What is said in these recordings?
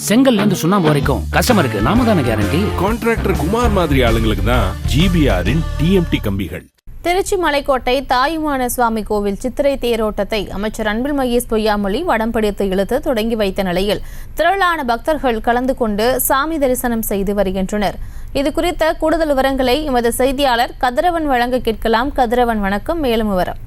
செங்கல்ல இருந்து சுண்ணாம்பு வரைக்கும் கஸ்டமருக்கு நாம தானே கேரண்டி. கான்ட்ராக்டர் குமார் மாதிரி ஆளுங்களுக்கு தான் ஜிபிஆரின் டிஎம்டி கம்பிகள். திருச்சி மலைக்கோட்டை தாயுமான சுவாமி கோவில் சித்திரை தேரோட்டத்தை அமைச்சர் அன்பில் மகேஷ் பொய்யாமொழி வடம் பிடித்து இழுத்து தொடங்கி வைத்த நிலையில் திரளான பக்தர்கள் கலந்து கொண்டு சாமி தரிசனம் செய்து வருகின்றனர். இது குறித்த கூடுதல் விவரங்களை எமது செய்தியாளர் கதிரவன் வழங்க கேட்கலாம். கதிரவன், வணக்கம். மேலும் விவரம்.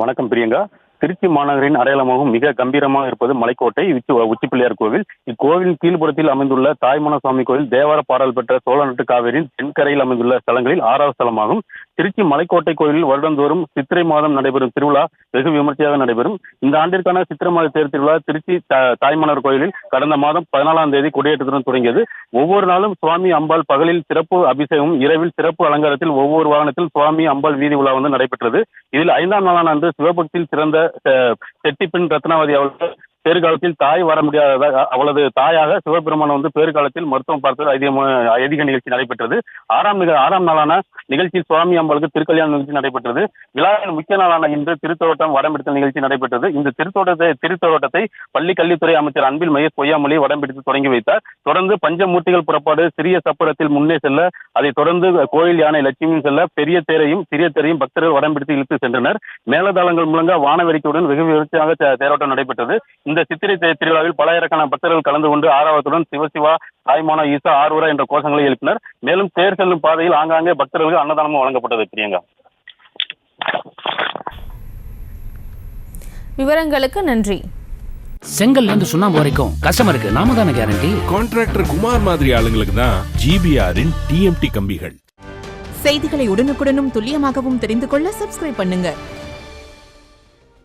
வணக்கம் பிரியங்கா. திருச்சி மாநகரின் அடையாளமாகவும் மிக கம்பீரமாக இருப்பது மலைக்கோட்டை உச்சி பிள்ளையார் கோவில். இக்கோவிலின் கீழ்ப்புறத்தில் அமைந்துள்ள தாய்மான சுவாமி கோவில் தேவார பாடல் பெற்ற சோழநாட்டு காவிரியின் தென்கரையில் அமைந்துள்ள ஸ்தலங்களில் 6வது ஸ்தலமாகும். திருச்சி மலைக்கோட்டை கோயிலில் வருடந்தோறும் சித்திரை மாதம் நடைபெறும் திருவிழா வெகு விமர்சையாக நடைபெறும். இந்த ஆண்டிற்கான சித்திரை மாத தேர் திருவிழா திருச்சி தாய்மலர் கோயிலில் கடந்த மாதம் 14ஆம் தேதி கொடியேற்றத்துடன் தொடங்கியது. ஒவ்வொரு நாளும் சுவாமி அம்பாள் பகலில் சிறப்பு அபிஷேகம், இரவில் சிறப்பு அலங்காரத்தில் ஒவ்வொரு வாகனத்தில் சுவாமி அம்பாள் வீதி உலா நடைபெற்றது. இதில் 5ஆம் நாளான அன்று சிவபக்தியில் சிறந்த செட்டிப்பெண் ரத்னாவதி அவர்கள் பேறுகாலத்தில் தாய் வர முடியாத அவளது தாயாக சிவபெருமான் பேறுகாலத்தில் மருத்துவம் பார்த்தது ஐதீக நிகழ்ச்சி நடைபெற்றது. 6ஆம் நாளான நிகழ்ச்சியில் சுவாமி அம்பாளுக்கு திருக்கல்யாண நிகழ்ச்சி நடைபெற்றது. விழாவின் முக்கிய நாளான இன்று திருத்தோட்டம் வடம்பிடித்தல் நிகழ்ச்சி நடைபெற்றது. இந்த திருத்தோட்டத்தை பள்ளி கல்வித்துறை அமைச்சர் அன்பில் மகேஷ் பொய்யாமொழி வடம்பிடித்து தொடங்கி வைத்தார். தொடர்ந்து பஞ்சமூர்த்திகள் புறப்பாடு சிறிய சப்பரத்தில் முன்னே செல்ல, அதைத் தொடர்ந்து கோயில் யானை லட்சுமியும் செல்ல பெரிய தேரையும் சிறிய தேரையும் பக்தர்கள் வடம்பிடித்து இழுத்து சென்றனர். மேலதாளங்கள் முழங்க வானவேடிக்கையுடன் வெகு விமர்சையாக தேரோட்டம் நடைபெற்றது. இந்த சித்திரை திருவிழாவில் பலாயிரக்கான பக்தர்கள் கலந்து கொண்டு ஆரவாரத்துடன் சிவசிவா, தாய்மான ஈசா, ஆரூரா என்ற கோஷங்களை எழுப்பினர். மேலும் தேர் செல்லும் பாதையில் ஆங்காங்கே பக்தர்களுக்கு அன்னதானமும் வழங்கப்பட்டது. பிரியங்கா, விவரங்களுக்கு நன்றி. செங்கல்ல இருந்து சுண்ணாம்பு வரைக்கும் கஸ்டமருக்கு நாம தானே கேரண்டி. கான்ட்ராக்டர் குமார் மாதிரி ஆளுங்களுக்கு தான் ஜிபிஆரின் டிஎம்டி கம்பிகள். செய்திகளை உடனுக்குடனும் துல்லியமாகவும் தெரிந்து கொள்ள சப்ஸ்கிரைப் பண்ணுங்க.